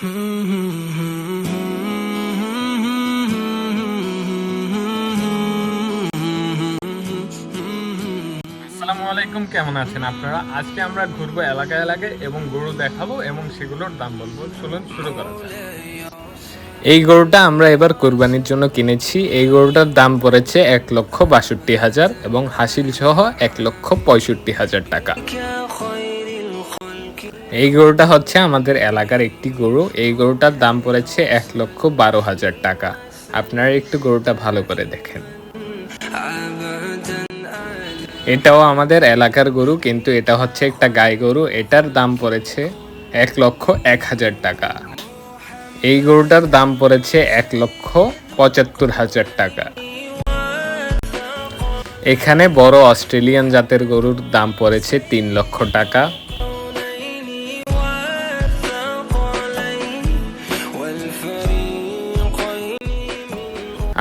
আসসালামু আলাইকুম, কেমন আছেন আপনারা? আজকে আমরা ঘুরবো এলাকায় এলাকায় এবং গরু দেখাবো এবং সেগুলোর দাম বলবো। চলুন শুরু করা যাক। এই গরুটা আমরা এবার কোরবানির জন্য কিনেছি। এই গরুটার দাম পড়েছে 1,62,000 এবং হাসিল সহ 1,65,000 টাকা। এই গরুটা হচ্ছে আমাদের এলাকার একটি গরু। এই গরুটার দাম পড়েছে 1,12,000 টাকা। আপনারা একটু গরুটা ভালো করে দেখেন। এটাও আমাদের এলাকার গরু, কিন্তু এটা হচ্ছে একটা গাই গরু। এটার দাম পড়েছে 1,01,000 টাকা। এই গরুটার দাম পড়েছে 1,75,000 টাকা। এখানে বড় অস্ট্রেলিয়ান জাতের গরুর দাম পড়েছে 3 লক্ষ টাকা।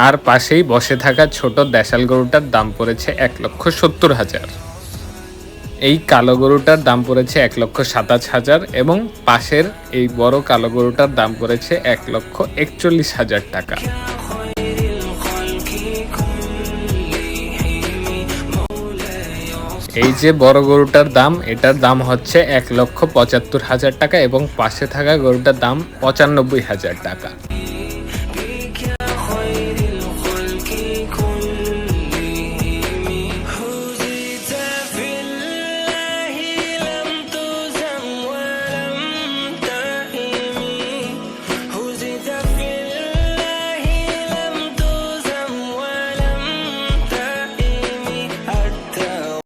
আর পাশেই বসে থাকা ছোট দেশাল গরুটার দাম পড়েছে 1,70,000। এই কালো গরুটার দাম পড়েছে 1,27,000 এবং পাশের এই বড় কালো গরুটার দাম পড়েছে 1,41,000 টাকা। এই যে বড় গরুটার দাম, এটার দাম হচ্ছে 1,75,000 টাকা এবং পাশে থাকা গরুটার দাম 95,000 টাকা।